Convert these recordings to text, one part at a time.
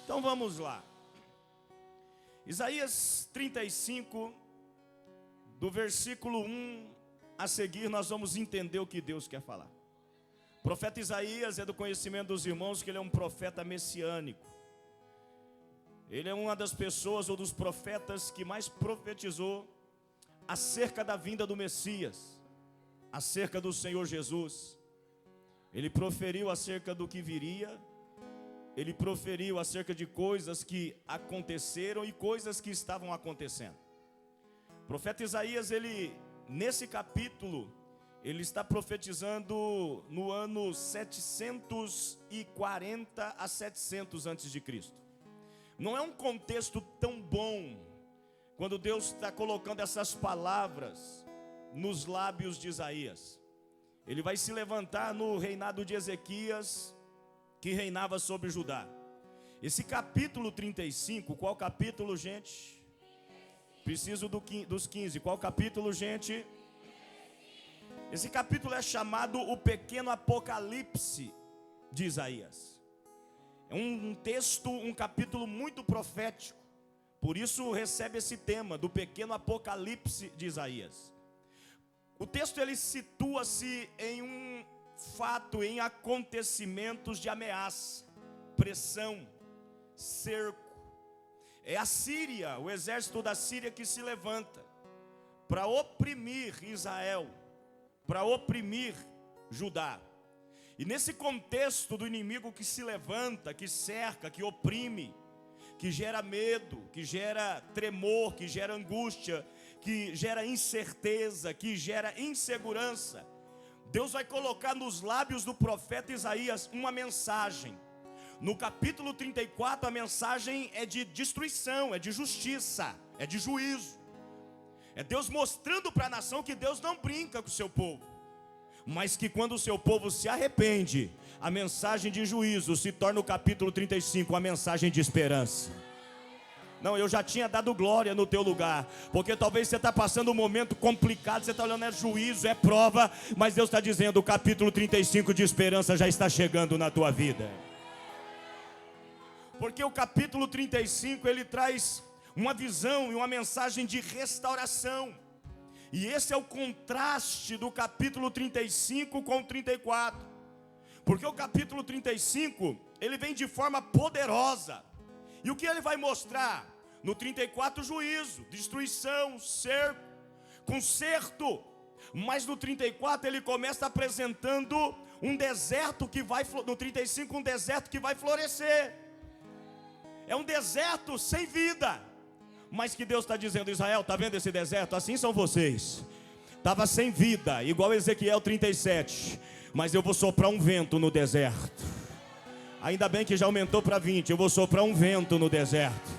Então vamos lá. Isaías 35, do versículo 1 a seguir, nós vamos entender o que Deus quer falar. O profeta Isaías é do conhecimento dos irmãos que ele é um profeta messiânico. Ele é uma das pessoas ou dos profetas que mais profetizou acerca da vinda do Messias, acerca do Senhor Jesus. Ele proferiu acerca do que viria, ele proferiu acerca de coisas que aconteceram e coisas que estavam acontecendo. O profeta Isaías, nesse capítulo, ele está profetizando no ano 740 a 700 antes de Cristo. Não é um contexto tão bom quando Deus está colocando essas palavras nos lábios de Isaías. Ele vai se levantar no reinado de Ezequias, que reinava sobre Judá. Esse capítulo 35, qual capítulo, gente? Preciso dos 15. Qual capítulo, gente? Esse capítulo é chamado o Pequeno Apocalipse de Isaías. É um texto, um capítulo muito profético. Por isso recebe esse tema do Pequeno Apocalipse de Isaías. O texto ele situa-se em um fato, em acontecimentos de ameaça, pressão, cerco. É a Síria, o exército da Síria que se levanta para oprimir Israel, para oprimir Judá. E nesse contexto do inimigo que se levanta, que cerca, que oprime, que gera medo, que gera tremor, que gera angústia, que gera incerteza, que gera insegurança, Deus vai colocar nos lábios do profeta Isaías uma mensagem. No capítulo 34 a mensagem é de destruição, é de justiça, é de juízo. É Deus mostrando para a nação que Deus não brinca com o seu povo, mas que quando o seu povo se arrepende, a mensagem de juízo se torna o capítulo 35 a mensagem de esperança. Não, eu já tinha dado glória no teu lugar, porque talvez você está passando um momento complicado, você está olhando, é juízo, é prova, mas Deus está dizendo, o capítulo 35 de esperança já está chegando na tua vida. Porque o capítulo 35, ele traz uma visão e uma mensagem de restauração. E esse é o contraste do capítulo 35 com o 34. Porque o capítulo 35, ele vem de forma poderosa. E o que ele vai mostrar? No 34, juízo, destruição, cerco, conserto. Mas no 34 ele começa apresentando um deserto que vai, no 35 um deserto que vai florescer. É um deserto sem vida. Mas que Deus está dizendo, Israel, está vendo esse deserto? Assim são vocês. Estava sem vida, igual Ezequiel 37. Mas eu vou soprar um vento no deserto. Ainda bem que já aumentou para 20. Eu vou soprar um vento no deserto.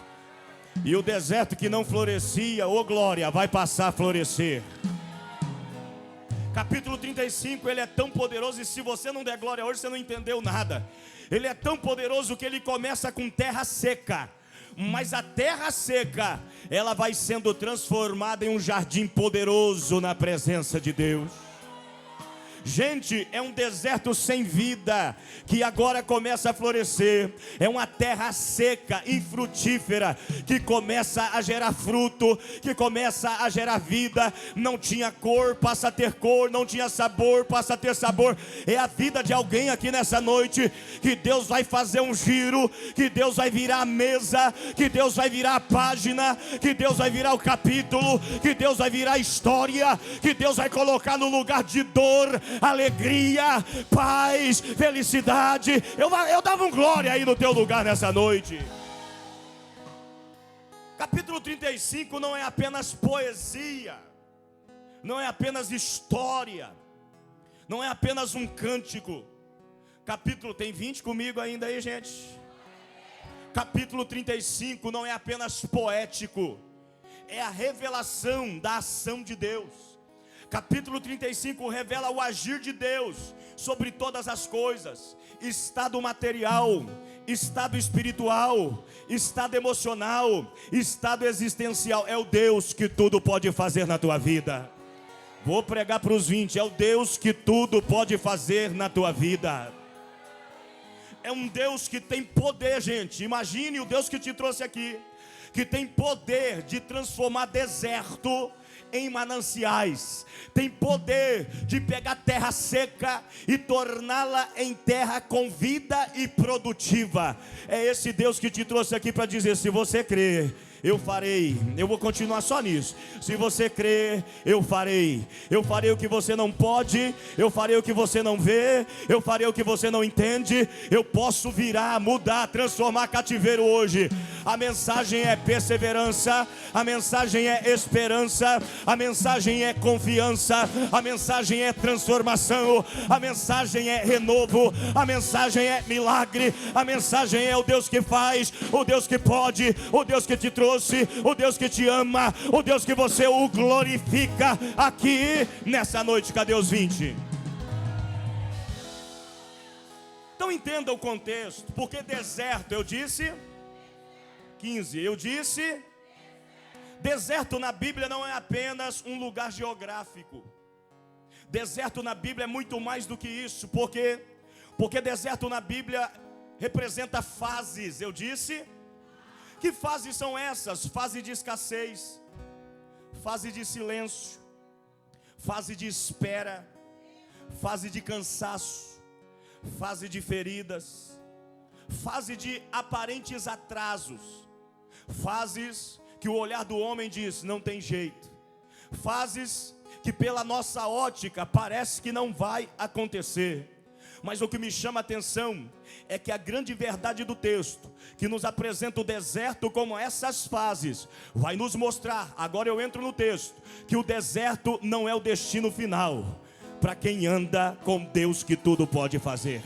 E o deserto que não florescia, ô glória, vai passar a florescer. Capítulo 35, ele é tão poderoso. E se você não der glória hoje, você não entendeu nada. Ele é tão poderoso que ele começa com terra seca. Mas a terra seca, ela vai sendo transformada em um jardim poderoso na presença de Deus. Gente, é um deserto sem vida que agora começa a florescer. É uma terra seca, infrutífera, que começa a gerar fruto, que começa a gerar vida. Não tinha cor, passa a ter cor. Não tinha sabor, passa a ter sabor. É a vida de alguém aqui nessa noite que Deus vai fazer um giro, que Deus vai virar a mesa, que Deus vai virar a página, que Deus vai virar o capítulo, que Deus vai virar a história, que Deus vai colocar no lugar de dor alegria, paz, felicidade. Eu dava um glória aí no teu lugar nessa noite. Capítulo 35 não é apenas poesia, não é apenas história, não é apenas um cântico. Capítulo, tem 20 comigo ainda aí, gente? Capítulo 35 não é apenas poético, é a revelação da ação de Deus. Capítulo 35 revela o agir de Deus sobre todas as coisas. Estado material, estado espiritual, estado emocional, estado existencial. É o Deus que tudo pode fazer na tua vida. Vou pregar para os 20. É o Deus que tudo pode fazer na tua vida. é um Deus que tem poder, gente. Imagine o Deus que te trouxe aqui, que tem poder de transformar deserto em mananciais, tem poder de pegar terra seca e torná-la em terra com vida e produtiva. É esse Deus que te trouxe aqui para dizer: se você crer, eu farei. Eu vou continuar só nisso. Se você crer, eu farei. Eu farei o que você não pode, eu farei o que você não vê, eu farei o que você não entende. Eu posso virar, mudar, transformar cativeiro hoje. A mensagem é perseverança, a mensagem é esperança, a mensagem é confiança, a mensagem é transformação, a mensagem é renovo, a mensagem é milagre, a mensagem é o Deus que faz, o Deus que pode, o Deus que te trouxe, o Deus que te ama, o Deus que você o glorifica aqui nessa noite. Cadê os 20? Então entenda o contexto, porque deserto, eu disse 15, eu disse deserto na Bíblia não é apenas um lugar geográfico. Deserto na Bíblia é muito mais do que isso, porque deserto na Bíblia representa fases. Eu disse, que fases são essas? Fase de escassez, fase de silêncio, fase de espera, fase de cansaço, fase de feridas, fase de aparentes atrasos, fases que o olhar do homem diz: não tem jeito, fases que pela nossa ótica parece que não vai acontecer. Mas o que me chama a atenção é que a grande verdade do texto, que nos apresenta o deserto como essas fases, vai nos mostrar, agora eu entro no texto, que o deserto não é o destino final para quem anda com Deus que tudo pode fazer.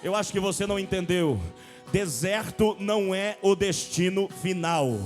Eu acho que você não entendeu. Deserto não é o destino final,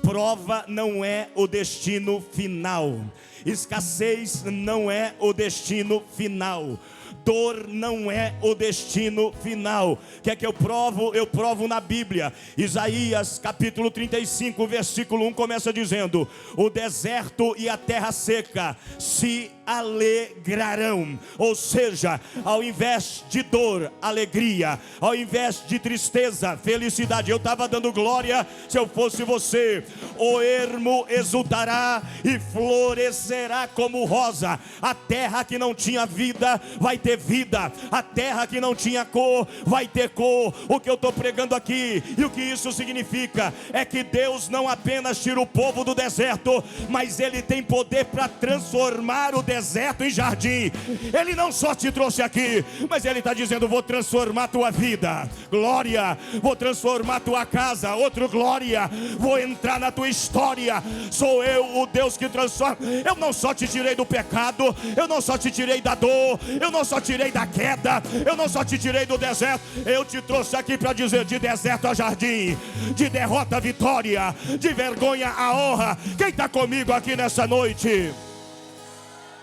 prova não é o destino final, escassez não é o destino final, dor não é o destino final. Quer que eu provo? Eu provo na Bíblia. Isaías capítulo 35 versículo 1 começa dizendo: o deserto e a terra seca se alegrarão. Ou seja, ao invés de dor, alegria, ao invés de tristeza, felicidade. Eu estava dando glória se eu fosse você. O ermo exultará e florescerá como rosa. A terra que não tinha vida vai ter vida, a terra que não tinha cor vai ter cor. O que eu estou pregando aqui e o que isso significa é que Deus não apenas tira o povo do deserto, mas Ele tem poder para transformar o deserto em jardim. Ele não só te trouxe aqui, mas Ele está dizendo: vou transformar tua vida, glória, vou transformar tua casa, outro glória, vou entrar na tua história. Sou eu o Deus que transforma. Eu não só te tirei do pecado, eu não só te tirei da dor, eu não só tirei da queda, eu não só te tirei do deserto, eu te trouxe aqui para dizer: de deserto a jardim, de derrota a vitória, de vergonha a honra. Quem está comigo aqui nessa noite?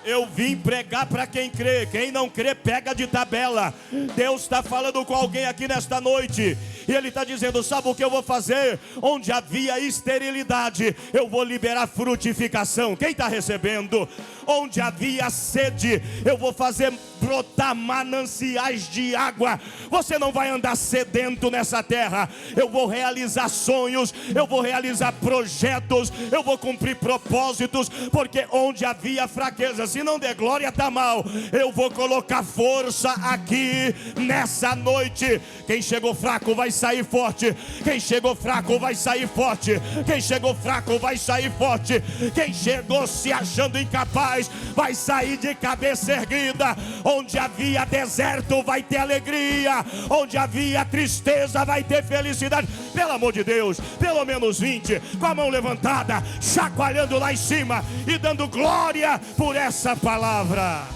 Eu vim pregar para quem crê. Quem não crê pega de tabela. Deus está falando com alguém aqui nesta noite, e Ele está dizendo: sabe o que eu vou fazer? Onde havia esterilidade, eu vou liberar frutificação. Quem está recebendo? Onde havia sede, eu vou fazer brotar mananciais de água. Você não vai andar sedento nessa terra. Eu vou realizar sonhos, eu vou realizar projetos, eu vou cumprir propósitos, porque onde havia fraqueza, se não der glória está mal. Eu vou colocar força aqui nessa noite. Quem chegou fraco vai sair forte. Quem chegou fraco vai sair forte. Quem chegou fraco vai sair forte. Quem chegou se achando incapaz vai sair de cabeça erguida. Onde havia deserto vai ter alegria, onde havia tristeza vai ter felicidade. Pelo amor de Deus, pelo menos 20 com a mão levantada, chacoalhando lá em cima e dando glória por essa palavra.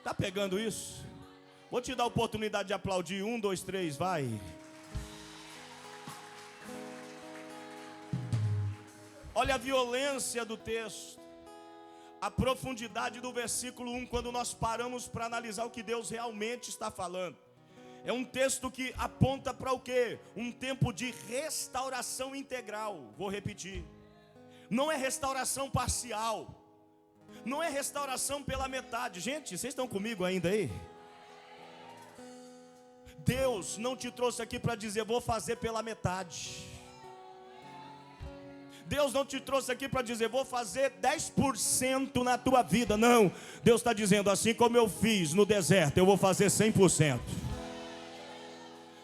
Tá pegando isso? Vou te dar a oportunidade de aplaudir. 1, 2, 3, vai. Olha a violência do texto, a profundidade do versículo 1, quando nós paramos para analisar o que Deus realmente está falando. É um texto que aponta para o quê? Um tempo de restauração integral. Vou repetir, não é restauração parcial, Não é restauração pela metade. Gente, vocês estão comigo ainda aí? Deus não te trouxe aqui para dizer, vou fazer pela metade. Deus não te trouxe aqui para dizer, vou fazer 10% na tua vida. Não, Deus está dizendo, assim como eu fiz no deserto, eu vou fazer 100%.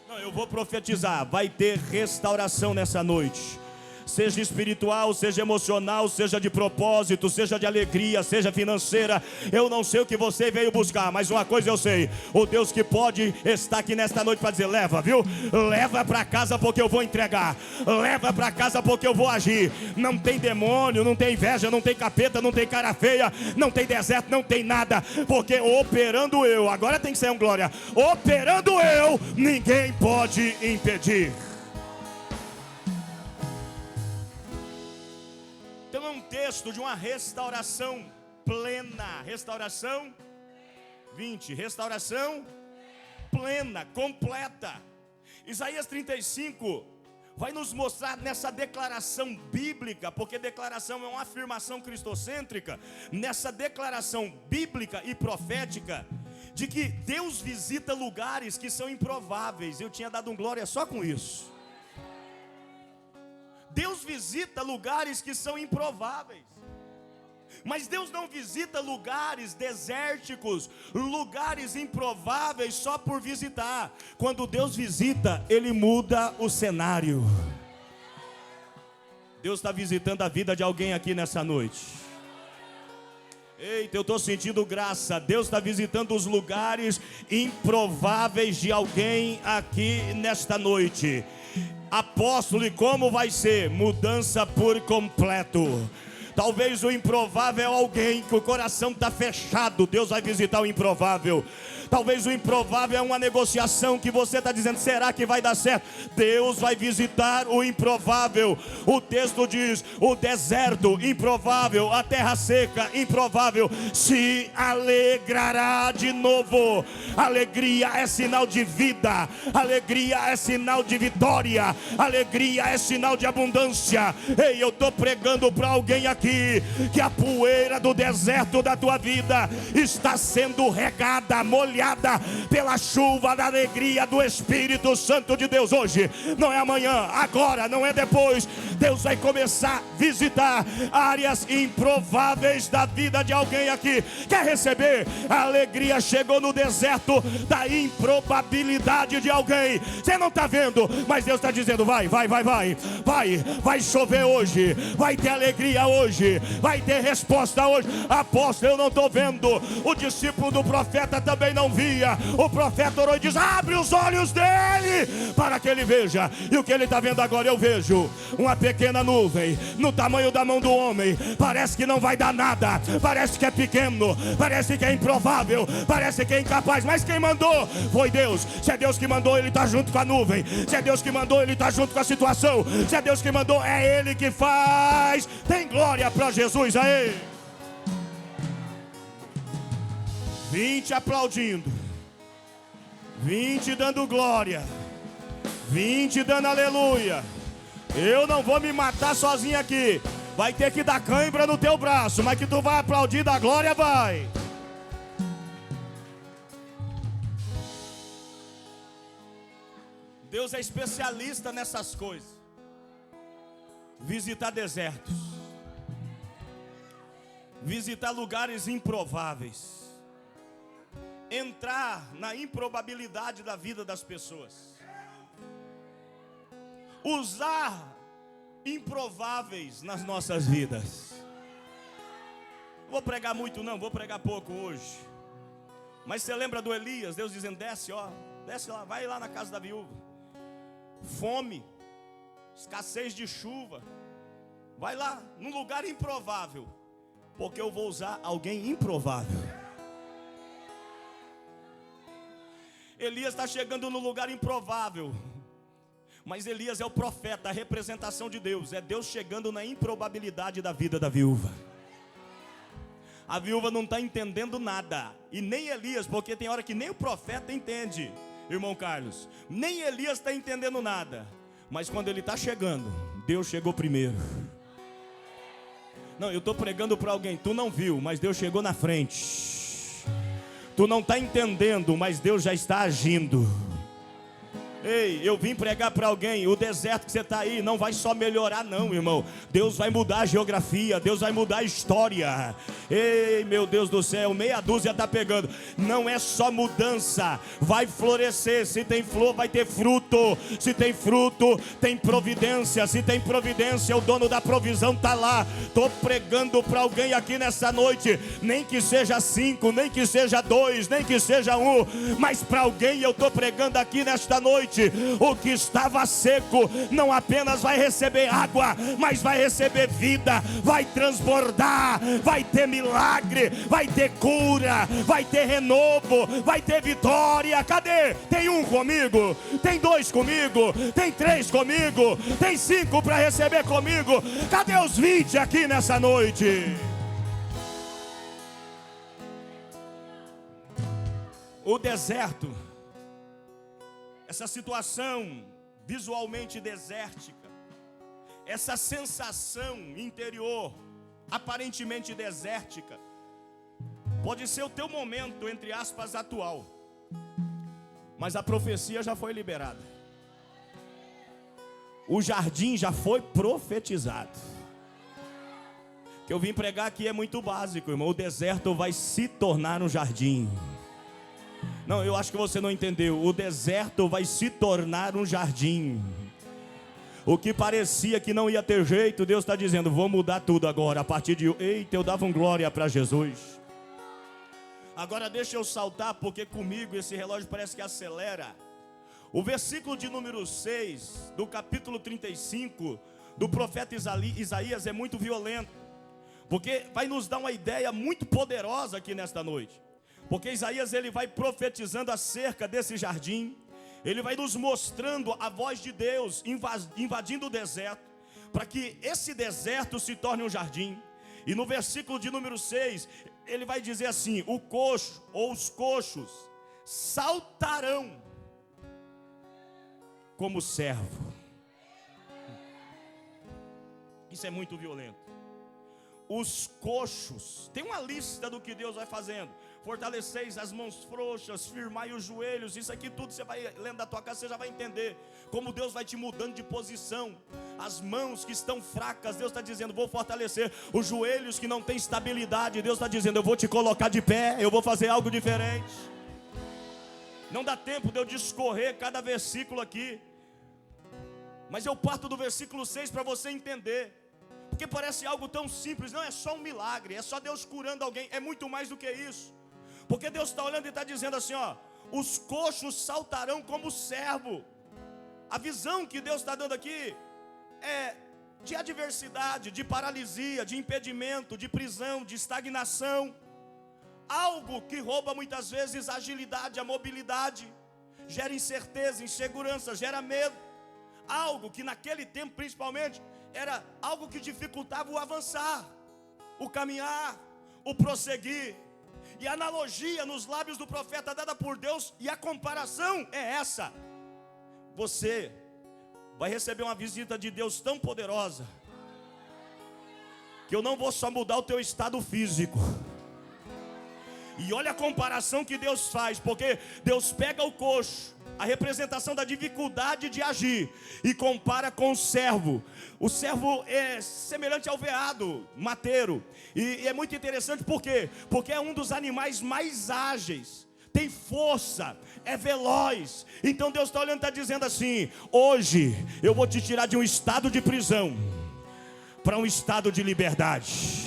Não, eu vou profetizar, vai ter restauração nessa noite. Seja espiritual, seja emocional, seja de propósito, seja de alegria, seja financeira. Eu não sei o que você veio buscar, mas uma coisa eu sei: o Deus que pode está aqui nesta noite para dizer, leva, viu? Leva para casa porque eu vou entregar. Leva para casa porque eu vou agir. Não tem demônio, não tem inveja, não tem capeta, não tem cara feia, não tem deserto, não tem nada. Porque operando eu, agora tem que ser um glória, operando eu, ninguém pode impedir. Então é um texto de uma restauração plena. Restauração 20, restauração plena, completa. Isaías 35 vai nos mostrar nessa declaração bíblica, porque declaração é uma afirmação cristocêntrica, nessa declaração bíblica e profética, de que Deus visita lugares que são improváveis. Eu tinha dado um glória só com isso. Deus visita lugares que são improváveis. Mas Deus não visita lugares desérticos, lugares improváveis só por visitar. Quando Deus visita, Ele muda o cenário. Deus está visitando a vida de alguém aqui nessa noite. Eita, eu estou sentindo graça. Deus está visitando os lugares improváveis de alguém aqui nesta noite. Apóstolo, e como vai ser? Mudança por completo. Talvez o improvável é alguém que o coração está fechado. Deus vai visitar o improvável. Talvez o improvável é uma negociação que você está dizendo, será que vai dar certo? Deus vai visitar o improvável. O texto diz, o deserto improvável, a terra seca improvável se alegrará de novo. Alegria é sinal de vida, alegria é sinal de vitória, alegria é sinal de abundância. Ei, eu estou pregando para alguém aqui que a poeira do deserto da tua vida está sendo regada, molhada pela chuva da alegria do Espírito Santo de Deus. Hoje, não é amanhã, agora, não é depois. Deus vai começar a visitar áreas improváveis da vida de alguém aqui. Quer receber? A alegria chegou no deserto da improbabilidade de alguém. Você não está vendo, mas Deus está dizendo, vai chover hoje, vai ter alegria hoje, vai ter resposta hoje. Apóstolo, eu não estou vendo. O discípulo do profeta também não via. O profeta orou e diz, abre os olhos dele para que ele veja. E o que ele está vendo agora? Eu vejo uma pequena nuvem no tamanho da mão do homem. Parece que não vai dar nada, parece que é pequeno, parece que é improvável, parece que é incapaz, mas quem mandou foi Deus. Se é Deus que mandou, Ele está junto com a nuvem. Se é Deus que mandou, Ele está junto com a situação. Se é Deus que mandou, é Ele que faz. Tem glória para Jesus aí. 20 aplaudindo, 20 dando glória, 20 dando aleluia. Eu não vou me matar sozinho aqui. Vai ter que dar cãibra no teu braço, mas que tu vai aplaudir da glória, vai. Deus é especialista nessas coisas. Visitar desertos, visitar lugares improváveis, entrar na improbabilidade da vida das pessoas, usar improváveis nas nossas vidas. Não vou pregar muito não, vou pregar pouco hoje. Mas você lembra do Elias? Deus dizendo, desce lá, vai lá na casa da viúva. Fome, escassez de chuva. Vai lá, num lugar improvável, porque eu vou usar alguém improvável. Elias está chegando no lugar improvável, mas Elias é o profeta, a representação de Deus. É Deus chegando na improbabilidade da vida da viúva. A viúva não está entendendo nada, e nem Elias, porque tem hora que nem o profeta entende, irmão Carlos. Nem Elias está entendendo nada, mas quando ele está chegando, Deus chegou primeiro. Não, eu estou pregando para alguém. Tu não viu, mas Deus chegou na frente. Tu não está entendendo, mas Deus já está agindo. Ei, eu vim pregar para alguém. O deserto que você está aí não vai só melhorar não, irmão. Deus vai mudar a geografia, Deus vai mudar a história. Ei, meu Deus do céu, meia dúzia está pegando. Não é só mudança, vai florescer. Se tem flor, vai ter fruto. Se tem fruto, tem providência. Se tem providência, o dono da provisão está lá. Estou pregando para alguém aqui nessa noite. Nem que seja 5, nem que seja 2, nem que seja 1, mas para alguém eu estou pregando aqui nesta noite. O que estava seco não apenas vai receber água, mas vai receber vida, vai transbordar, vai ter milagre, vai ter cura, vai ter renovo, vai ter vitória. Cadê? Tem 1 comigo, tem 2 comigo, tem 3 comigo, tem 5 para receber comigo. Cadê os 20 aqui nessa noite? O deserto, essa situação visualmente desértica, essa sensação interior aparentemente desértica, pode ser o teu momento, entre aspas, atual, mas a profecia já foi liberada, o jardim já foi profetizado. O que eu vim pregar aqui é muito básico, irmão. O deserto vai se tornar um jardim. Não, eu acho que você não entendeu. O deserto vai se tornar um jardim. O que parecia que não ia ter jeito, Deus está dizendo, vou mudar tudo agora. A partir de... Eita, eu dava glória para Jesus. Agora deixa eu saltar, porque comigo esse relógio parece que acelera. O versículo de número 6, do capítulo 35, do profeta Isaías é muito violento. Porque vai nos dar uma ideia muito poderosa aqui nesta noite. Porque Isaías ele vai profetizando acerca desse jardim. Ele vai nos mostrando a voz de Deus invadindo o deserto, para que esse deserto se torne um jardim. E no versículo de número 6, ele vai dizer assim: o coxo ou os coxos saltarão como servo. Isso é muito violento. Os coxos, tem uma lista do que Deus vai fazendo. Fortaleceis as mãos frouxas, firmai os joelhos. Isso aqui tudo você vai lendo da tua casa, você já vai entender como Deus vai te mudando de posição. As mãos que estão fracas, Deus está dizendo, vou fortalecer. Os joelhos que não têm estabilidade, Deus está dizendo, eu vou te colocar de pé, eu vou fazer algo diferente. Não dá tempo de eu discorrer cada versículo aqui, mas eu parto do versículo 6 para você entender. Porque parece algo tão simples. Não é só um milagre, é só Deus curando alguém. É muito mais do que isso. Porque Deus está olhando e está dizendo assim, ó, os coxos saltarão como servo. A visão que Deus está dando aqui é de adversidade, de paralisia, de impedimento, de prisão, de estagnação. Algo que rouba muitas vezes a agilidade, a mobilidade, gera incerteza, insegurança, gera medo. Algo que naquele tempo principalmente era algo que dificultava o avançar, o caminhar, o prosseguir. E a analogia nos lábios do profeta dada por Deus, e a comparação é essa: você vai receber uma visita de Deus tão poderosa, que eu não vou só mudar o teu estado físico. E olha a comparação que Deus faz, porque Deus pega o coxo, a representação da dificuldade de agir, e compara com o servo. O servo é semelhante ao veado, mateiro. E é muito interessante, por quê? Porque é um dos animais mais ágeis, tem força, é veloz. Então Deus está olhando e está dizendo assim: hoje eu vou te tirar de um estado de prisão para um estado de liberdade.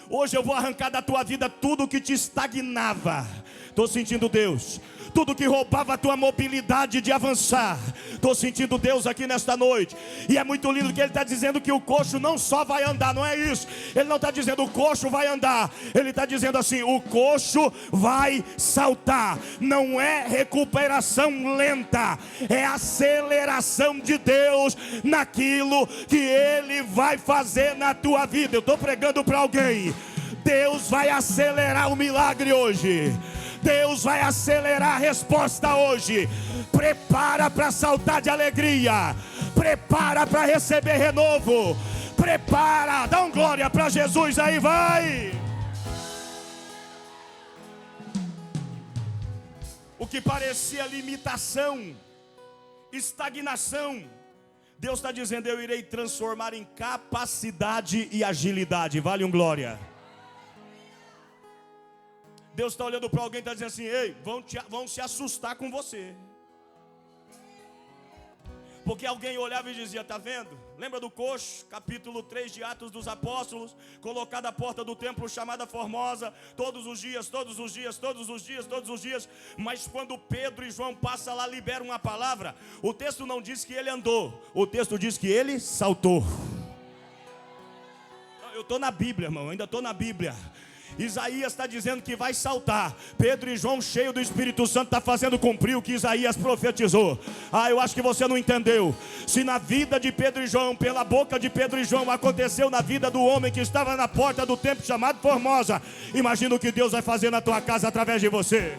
Hoje eu vou arrancar da tua vida tudo que te estagnava. Estou sentindo Deus. Tudo que roubava a tua mobilidade de avançar. Estou sentindo Deus aqui nesta noite. E é muito lindo que Ele está dizendo que o coxo não só vai andar, não é isso. Ele não está dizendo o coxo vai andar. Ele está dizendo assim, o coxo vai saltar. Não é recuperação lenta, é aceleração de Deus naquilo que Ele vai fazer na tua vida. Eu estou pregando para alguém. Deus vai acelerar o milagre hoje. Deus vai acelerar a resposta hoje. Prepara para saltar de alegria. Prepara para receber renovo. Prepara, dá um glória para Jesus aí, vai. O que parecia limitação, estagnação, Deus está dizendo: eu irei transformar em capacidade e agilidade. Vale um glória. Deus está olhando para alguém e está dizendo assim: ei, vão se assustar com você. Porque alguém olhava e dizia: está vendo? Lembra do coxo, capítulo 3 de Atos dos Apóstolos, colocado à porta do templo chamada Formosa, todos os dias, todos os dias, todos os dias, todos os dias. Mas quando Pedro e João passam lá, liberam uma palavra, o texto não diz que ele andou, o texto diz que ele saltou. Eu estou na Bíblia, irmão, ainda estou na Bíblia. Isaías está dizendo que vai saltar. Pedro e João, cheio do Espírito Santo, está fazendo cumprir o que Isaías profetizou. Eu acho que você não entendeu. Se na vida de Pedro e João, pela boca de Pedro e João, aconteceu na vida do homem que estava na porta do templo chamado Formosa, imagina o que Deus vai fazer na tua casa através de você.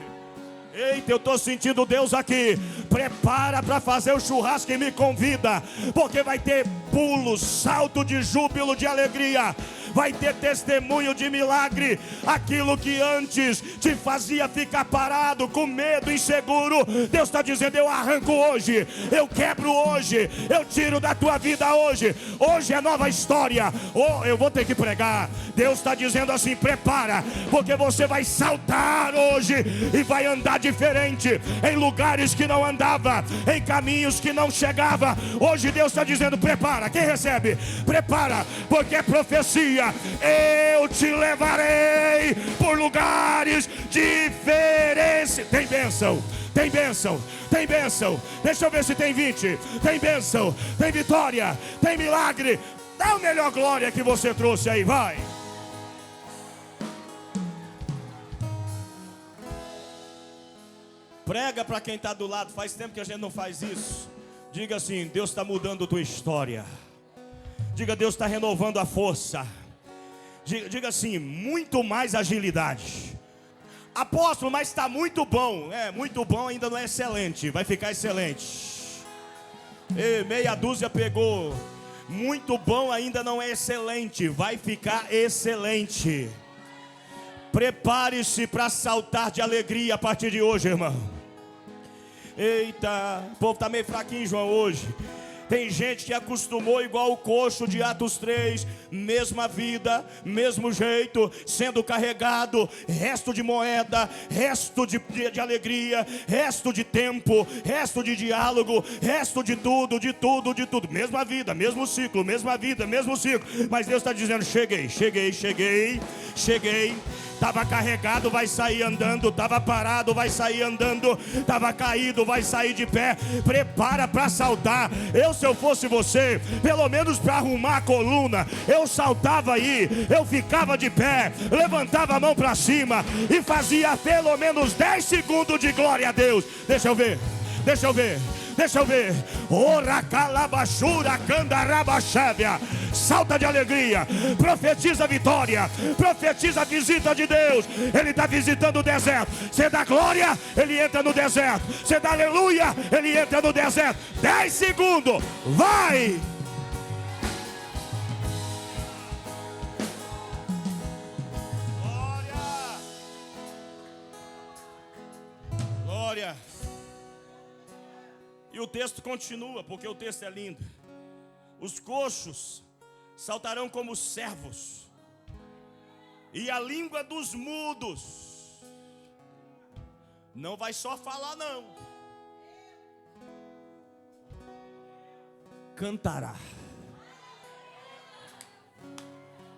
Eita, eu estou sentindo Deus aqui. Prepara para fazer o churrasco e me convida, porque vai ter pulo, salto de júbilo, de alegria. Vai ter testemunho de milagre. Aquilo que antes te fazia ficar parado, com medo, inseguro, Deus está dizendo: eu arranco hoje, eu quebro hoje, eu tiro da tua vida hoje. Hoje é nova história. Eu vou ter que pregar. Deus está dizendo assim: prepara, porque você vai saltar hoje e vai andar diferente, em lugares que não andava, em caminhos que não chegava. Hoje Deus está dizendo: prepara. Quem recebe? Prepara, porque é profecia. Eu te levarei por lugares diferentes. Tem bênção, tem bênção, tem bênção. Deixa eu ver se tem 20. Tem bênção, tem vitória, tem milagre. Dá a melhor glória que você trouxe aí, vai. Prega para quem está do lado. Faz tempo que a gente não faz isso. Diga assim: Deus está mudando a tua história. Diga: Deus está renovando a força. Diga assim: muito mais agilidade. Apóstolo, mas está muito bom. Muito bom ainda não é excelente. Vai ficar excelente. Meia dúzia pegou. Muito bom ainda não é excelente. Vai ficar excelente. Prepare-se para saltar de alegria a partir de hoje, irmão. Eita, o povo está meio fraquinho, João, hoje. Tem gente que acostumou igual o coxo de Atos 3, mesma vida, mesmo jeito, sendo carregado, resto de moeda, resto de alegria, resto de tempo, resto de diálogo, resto de tudo, de tudo, de tudo. Mesma vida, mesmo ciclo, mesma vida, mesmo ciclo. Mas Deus está dizendo: cheguei. Estava carregado, vai sair andando. Estava parado, vai sair andando. Estava caído, vai sair de pé. Prepara para saltar. Se eu fosse você, pelo menos para arrumar a coluna, eu saltava aí, eu ficava de pé, levantava a mão para cima e fazia pelo menos 10 segundos de glória a Deus. Deixa eu ver. Ora calabachura candarabachávia. Salta de alegria, profetiza vitória, profetiza a visita de Deus. Ele está visitando o deserto. Você dá glória, ele entra no deserto. Você dá aleluia, ele entra no deserto. 10 segundos, vai! Glória. E o texto continua, porque o texto é lindo. Os coxos saltarão como servos, e a língua dos mudos não vai só falar, não, cantará.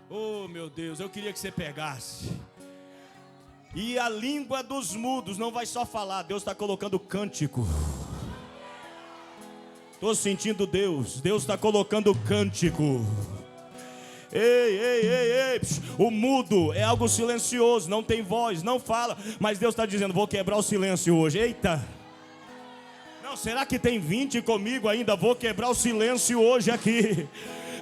Oh, meu Deus, eu queria que você pegasse. E a língua dos mudos não vai só falar. Deus está colocando cântico. Estou sentindo Deus. Deus está colocando cântico. Ei. O mudo é algo silencioso, não tem voz, não fala. Mas Deus está dizendo: vou quebrar o silêncio hoje. Eita. Não, será que tem 20 comigo ainda? Vou quebrar o silêncio hoje aqui.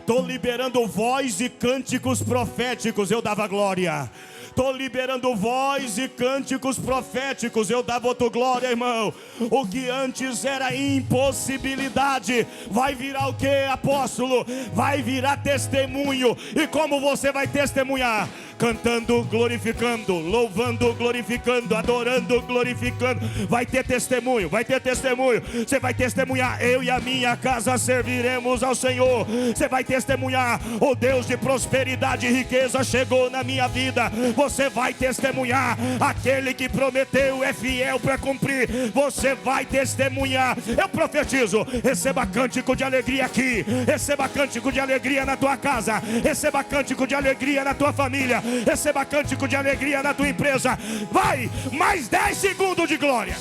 Estou liberando voz e cânticos proféticos. Eu dava glória. estou liberando voz e cânticos proféticos. Eu dava outra glória, irmão. O que antes era impossibilidade vai virar o que, apóstolo? Vai virar testemunho. E como você vai testemunhar? Cantando, glorificando, louvando, glorificando, adorando, glorificando. Vai ter testemunho, vai ter testemunho. Você vai testemunhar: eu e a minha casa serviremos ao Senhor. Você vai testemunhar: o Deus de prosperidade e riqueza chegou na minha vida. Você vai testemunhar: aquele que prometeu é fiel para cumprir. Você vai testemunhar. Eu profetizo: receba cântico de alegria aqui, receba cântico de alegria na tua casa, receba cântico de alegria na tua família, receba cântico de alegria na tua empresa. Vai, mais 10 segundos de glória.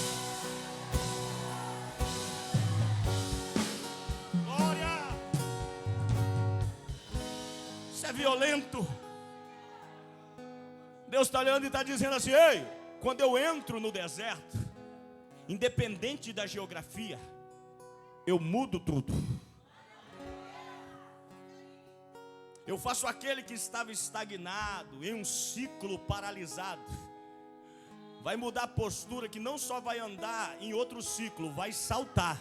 Glória. Isso é violento. Deus está olhando e está dizendo assim: ei, quando eu entro no deserto, independente da geografia, eu mudo tudo. Eu faço aquele que estava estagnado, em um ciclo paralisado, vai mudar a postura, que não só vai andar em outro ciclo, vai saltar.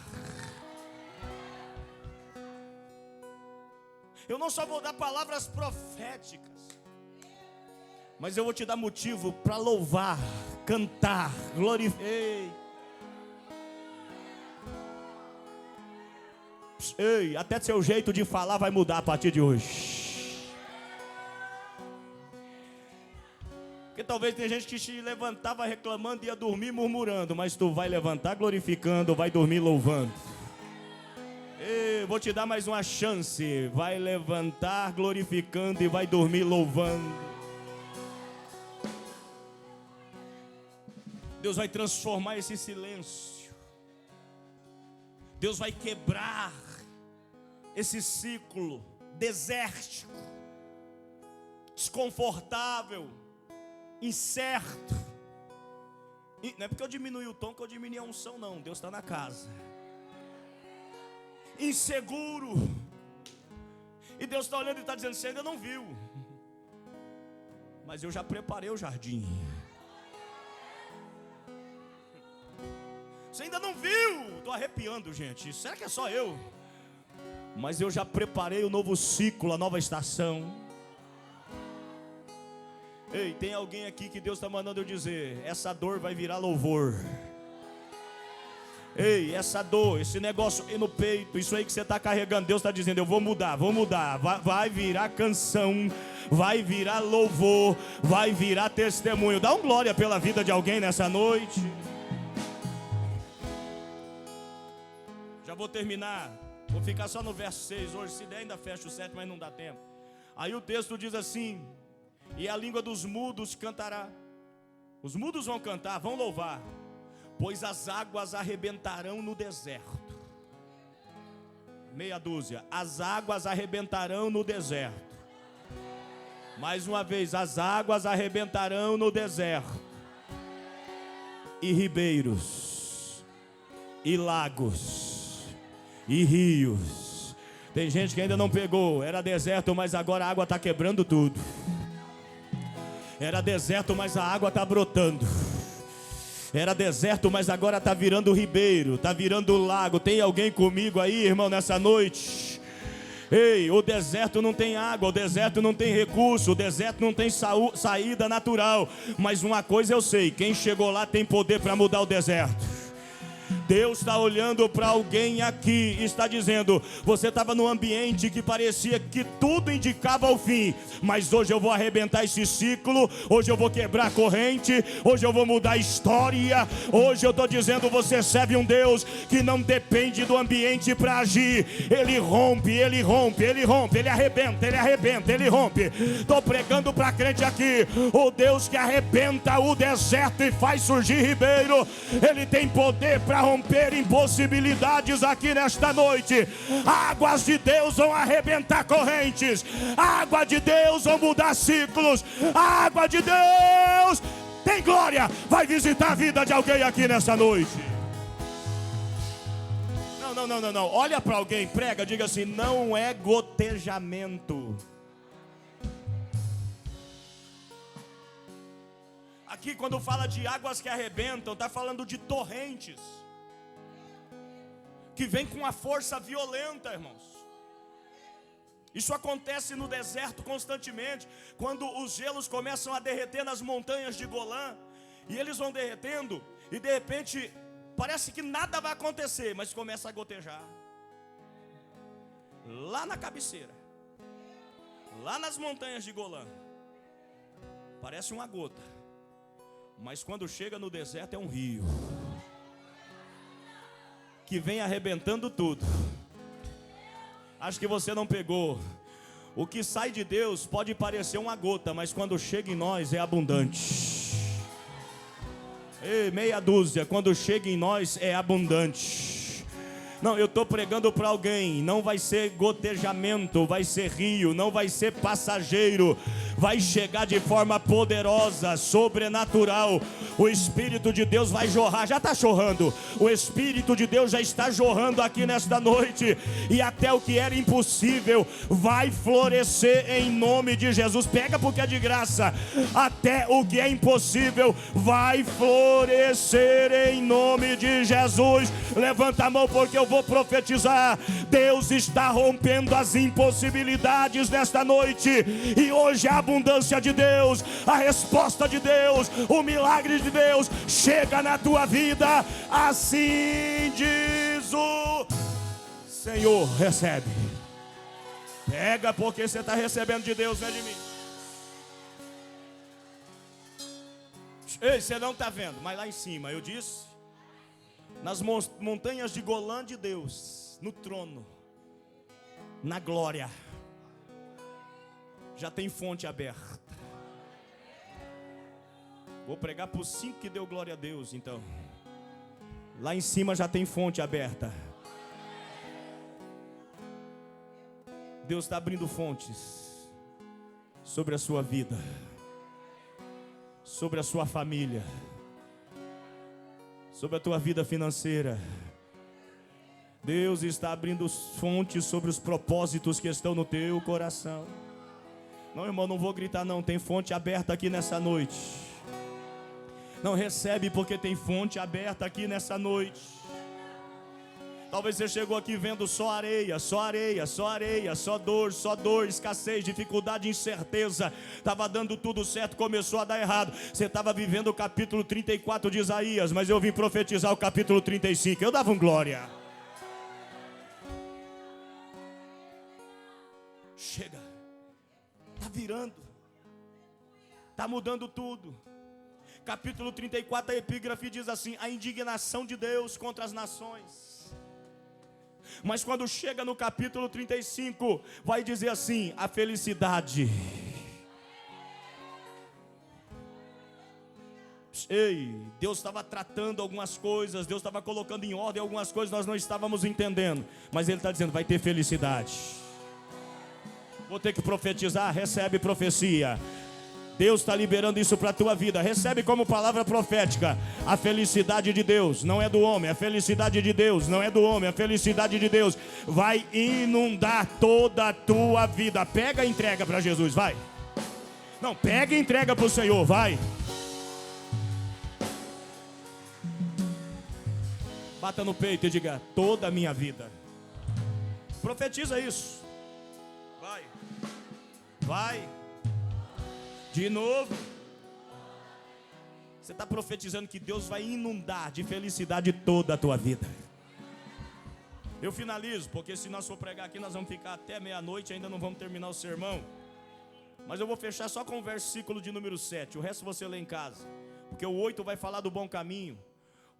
Eu não só vou dar palavras proféticas, mas eu vou te dar motivo para louvar, cantar, glorificar. Ei, até seu jeito de falar vai mudar a partir de hoje. Porque talvez tem gente que se levantava reclamando e ia dormir murmurando, mas tu vai levantar glorificando, vai dormir louvando. Ei, vou te dar mais uma chance. Vai levantar glorificando e vai dormir louvando. Deus vai transformar esse silêncio. Deus vai quebrar esse ciclo desértico, desconfortável, incerto. E não é porque eu diminui o tom que eu diminui a unção, não. Deus está na casa. Inseguro. E Deus está olhando e está dizendo: você ainda não viu, mas eu já preparei o jardim. Você ainda não viu. Estou arrepiando, gente. Será que é só eu? Mas eu já preparei o novo ciclo, a nova estação. Ei, tem alguém aqui que Deus está mandando eu dizer: essa dor vai virar louvor. Ei, essa dor, esse negócio aí no peito, isso aí que você está carregando, Deus está dizendo: eu vou mudar, vai virar canção, vai virar louvor, vai virar testemunho. Dá um glória pela vida de alguém nessa noite. Já vou terminar, vou ficar só no verso 6 hoje, se der ainda fecho o 7, mas não dá tempo. Aí o texto diz assim: e a língua dos mudos cantará. Os mudos vão cantar, vão louvar, pois as águas arrebentarão no deserto. Meia dúzia. As águas arrebentarão no deserto. Mais uma vez, as águas arrebentarão no deserto. E ribeiros, e lagos, e rios. Tem gente que ainda não pegou. Era deserto, mas agora a água está quebrando tudo. Era deserto, mas a água está brotando. Era deserto, mas agora está virando ribeiro, está virando lago. Tem alguém comigo aí, irmão, nessa noite? Ei, o deserto não tem água, o deserto não tem recurso, o deserto não tem saída natural. Mas uma coisa eu sei: quem chegou lá tem poder para mudar o deserto. Deus está olhando para alguém aqui e está dizendo: você estava num ambiente que parecia que tudo indicava o fim, mas hoje eu vou arrebentar esse ciclo, hoje eu vou quebrar a corrente, hoje eu vou mudar a história. Hoje eu estou dizendo: você serve um Deus que não depende do ambiente para agir. Ele rompe, ele rompe, ele rompe, ele arrebenta, ele arrebenta, ele rompe. Estou pregando para crente aqui: o Deus que arrebenta o deserto e faz surgir ribeiro, Ele tem poder para romper impossibilidades aqui nesta noite. Águas de Deus vão arrebentar correntes. Água de Deus vão mudar ciclos. Água de Deus tem glória. Vai visitar a vida de alguém aqui nessa noite. Não. Olha para alguém, prega, diga assim: não é gotejamento. Aqui quando fala de águas que arrebentam, está falando de torrentes que vem com uma força violenta, irmãos. Isso acontece no deserto constantemente, quando os gelos começam a derreter nas montanhas de Golã, e eles vão derretendo, e de repente parece que nada vai acontecer, mas começa a gotejar. Lá na cabeceira, lá nas montanhas de Golã, parece uma gota, mas quando chega no deserto é um rio, que vem arrebentando tudo. Acho que você não pegou. O que sai de Deus pode parecer uma gota, mas quando chega em nós é abundante. Ei, meia dúzia, quando chega em nós é abundante. Não, eu estou pregando para alguém. Não vai ser gotejamento, vai ser rio, não vai ser passageiro. Vai chegar de forma poderosa, sobrenatural. O Espírito de Deus vai jorrar, já está jorrando. O Espírito de Deus já está jorrando aqui nesta noite. E até o que era impossível vai florescer em nome de Jesus. Pega porque é de graça. Até o que é impossível vai florescer em nome de Jesus. Levanta a mão porque eu vou profetizar. Deus está rompendo as impossibilidades nesta noite. E hoje a abundância de Deus, a resposta de Deus, o milagre de Deus chega na tua vida. Assim diz o Senhor. Recebe. Pega porque você está recebendo de Deus, não é de mim. Ei, você não está vendo, mas lá em cima eu disse, nas montanhas de Golã de Deus, no trono, na glória, já tem fonte aberta. Vou pregar por 5 que deu glória a Deus, então. Lá em cima já tem fonte aberta. Deus está abrindo fontes sobre a sua vida, sobre a sua família, sobre a tua vida financeira. Deus está abrindo fontes sobre os propósitos que estão no teu coração. Não, irmão, não vou gritar não, tem fonte aberta aqui nessa noite. Não, recebe porque tem fonte aberta aqui nessa noite. Talvez você chegou aqui vendo só areia, só areia, só areia, só dor, escassez, dificuldade, incerteza. Estava dando tudo certo, começou a dar errado. Você estava vivendo o capítulo 34 de Isaías, mas eu vim profetizar o capítulo 35. Eu dava um glória. Chega. Está virando. Está mudando tudo. Capítulo 34, a epígrafe diz assim: a indignação de Deus contra as nações. Mas quando chega no capítulo 35, vai dizer assim: a felicidade. Ei, Deus estava tratando algumas coisas, Deus estava colocando em ordem algumas coisas, nós não estávamos entendendo. Mas Ele está dizendo, vai ter felicidade. Vou ter que profetizar, recebe profecia. Deus está liberando isso para a tua vida. Recebe como palavra profética. A felicidade de Deus não é do homem. A felicidade de Deus não é do homem. A felicidade de Deus vai inundar toda a tua vida. Pega e entrega para Jesus, vai. Não, pega e entrega para o Senhor, vai. Bata no peito e diga, toda a minha vida. Profetiza isso. Vai. Vai. De novo. Você está profetizando que Deus vai inundar de felicidade toda a tua vida. Eu finalizo, porque se nós for pregar aqui, nós vamos ficar até meia-noite, ainda não vamos terminar o sermão. Mas eu vou fechar só com o versículo de número 7. O resto você lê em casa. Porque o 8 vai falar do bom caminho.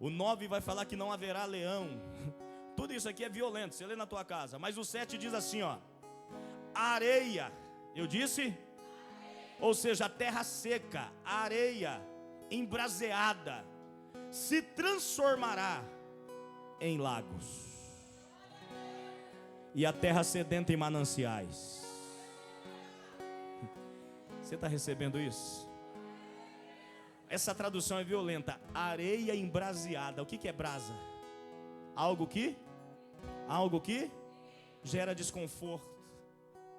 O 9 vai falar que não haverá leão. Tudo isso aqui é violento, você lê na tua casa. Mas o 7 diz assim, ó: areia, eu disse? Ou seja, a terra seca, a areia embraseada, se transformará em lagos, e a terra sedenta em mananciais. Você está recebendo isso? Essa tradução é violenta. Areia embraseada. O que é brasa? Algo que gera desconforto.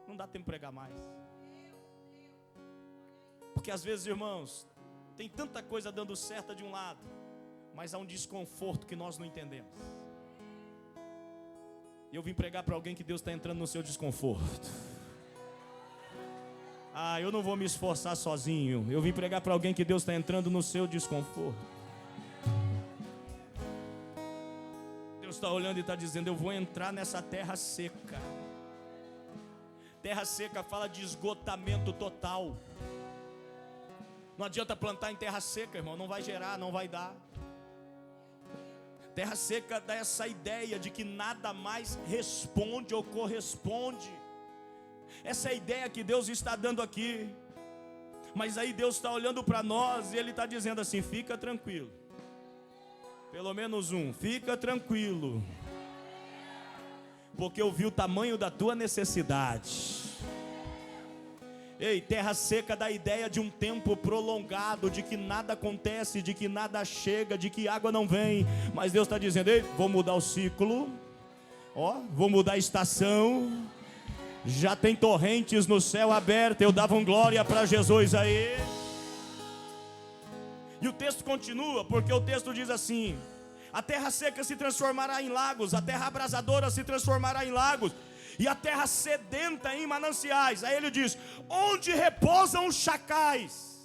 Não dá tempo de pregar mais. Porque às vezes, irmãos, Tem tanta coisa dando certo de um lado, mas há um desconforto que nós não entendemos. E eu vim pregar para alguém que Deus está entrando no seu desconforto. Eu não vou me esforçar sozinho. Eu vim pregar para alguém que Deus está entrando no seu desconforto. Deus está olhando e está dizendo: eu vou entrar nessa terra seca. Terra seca fala de esgotamento total. Não adianta plantar em terra seca, irmão, não vai gerar, não vai dar. Terra seca dá essa ideia de que nada mais responde ou corresponde. Essa é a ideia que Deus está dando aqui. Mas aí Deus está olhando para nós e Ele está dizendo assim: fica tranquilo. Pelo menos um, fica tranquilo, porque eu vi o tamanho da tua necessidade. Ei, terra seca dá a ideia de um tempo prolongado, de que nada acontece, de que nada chega, de que água não vem. Mas Deus está dizendo: ei, vou mudar o ciclo, vou mudar a estação. Já tem torrentes no céu aberto. Eu dava glória para Jesus aí. E o texto continua, porque o texto diz assim: a terra seca se transformará em lagos, a terra abrasadora se transformará em lagos, e a terra sedenta em mananciais. Aí ele diz: onde repousam os chacais.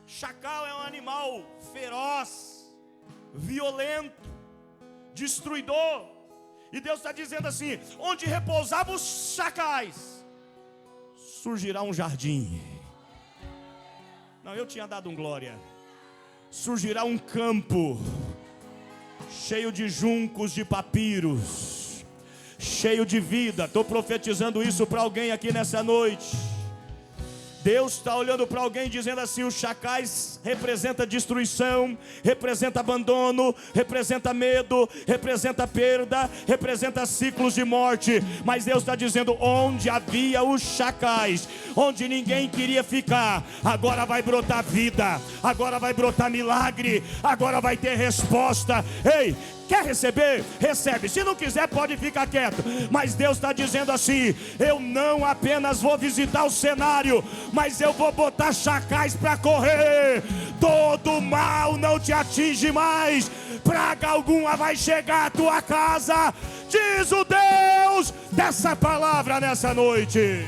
Chacal é um animal feroz, violento, destruidor. E Deus está dizendo assim: onde repousavam os chacais, surgirá um jardim. Não, eu tinha dado glória. Surgirá um campo cheio de juncos de papiros, cheio de vida. Estou profetizando isso para alguém aqui nessa noite. Deus está olhando para alguém dizendo assim: os chacais representa destruição, representa abandono, representa medo, representa perda, representa ciclos de morte. Mas Deus está dizendo: onde havia os chacais, onde ninguém queria ficar, agora vai brotar vida, agora vai brotar milagre, agora vai ter resposta. Ei, quer receber? Recebe. Se não quiser, pode ficar quieto. Mas Deus está dizendo assim: eu não apenas vou visitar o cenário, mas eu vou botar chacais para correr. Todo mal não te atinge mais. Praga alguma vai chegar à tua casa, diz o Deus dessa palavra nessa noite.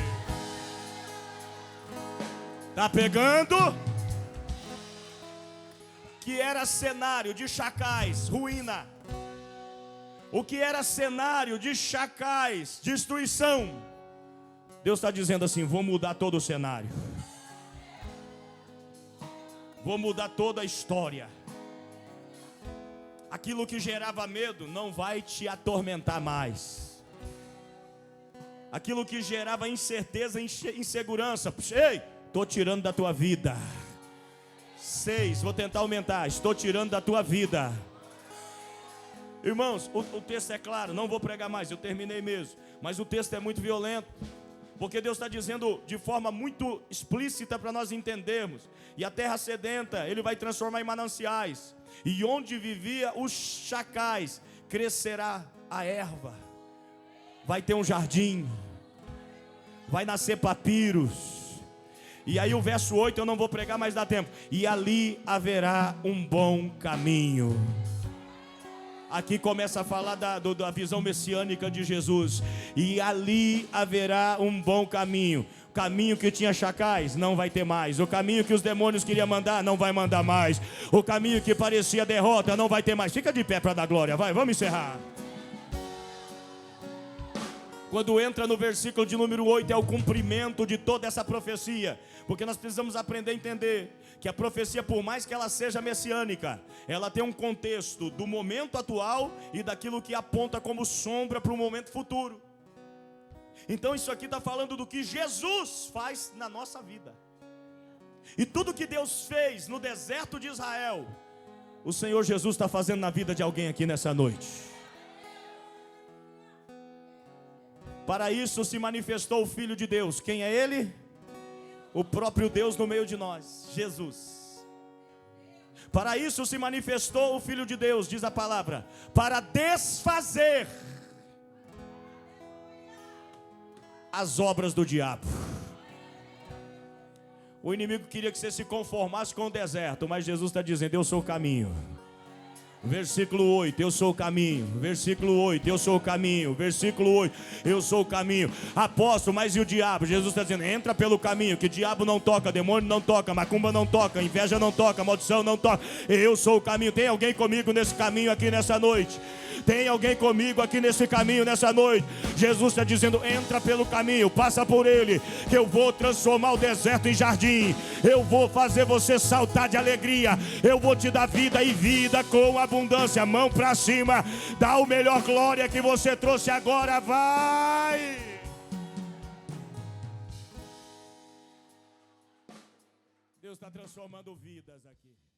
Tá pegando? Que era cenário de chacais, ruína. O que era cenário de chacais, destruição, Deus está dizendo assim: vou mudar todo o cenário, vou mudar toda a história. Aquilo que gerava medo não vai te atormentar mais. Aquilo que gerava incerteza, insegurança, ei, estou tirando da tua vida. 6, vou tentar aumentar, estou tirando da tua vida. Irmãos, o texto é claro, não vou pregar mais, eu terminei mesmo. Mas o texto é muito violento, porque Deus está dizendo de forma muito explícita para nós entendermos. E a terra sedenta Ele vai transformar em mananciais, e onde vivia os chacais, crescerá a erva. Vai ter um jardim, vai nascer papiros. E aí o verso 8 eu não vou pregar, mas dá tempo. E ali haverá um bom caminho. Aqui começa a falar da visão messiânica de Jesus. E ali haverá um bom caminho. O caminho que tinha chacais, não vai ter mais. O caminho que os demônios queriam mandar, não vai mandar mais. O caminho que parecia derrota, não vai ter mais. Fica de pé para dar glória, vai, vamos encerrar. Quando entra no versículo de número 8, é o cumprimento de toda essa profecia. Porque nós precisamos aprender a entender que a profecia, por mais que ela seja messiânica, ela tem um contexto do momento atual e daquilo que aponta como sombra para o momento futuro. Então isso aqui está falando do que Jesus faz na nossa vida. E tudo que Deus fez no deserto de Israel, o Senhor Jesus está fazendo na vida de alguém aqui nessa noite. Para isso se manifestou o Filho de Deus. Quem é Ele? O próprio Deus no meio de nós, Jesus. Para isso se manifestou o Filho de Deus, diz a palavra, para desfazer as obras do diabo. O inimigo queria que você se conformasse com o deserto, mas Jesus está dizendo: eu sou o caminho. Versículo 8, eu sou o caminho. Versículo 8, eu sou o caminho. Versículo 8, eu sou o caminho. Apóstolo, mas e o diabo? Jesus está dizendo: entra pelo caminho, que diabo não toca, demônio não toca, macumba não toca, inveja não toca, maldição não toca. Eu sou o caminho. Tem alguém comigo nesse caminho aqui nessa noite? Tem alguém comigo aqui nesse caminho nessa noite? Jesus está dizendo: entra pelo caminho, passa por ele, que eu vou transformar o deserto em jardim. Eu vou fazer você saltar de alegria. Eu vou te dar vida e vida com abundância. Mão para cima, dá o melhor glória que você trouxe agora, vai! Deus está transformando vidas aqui.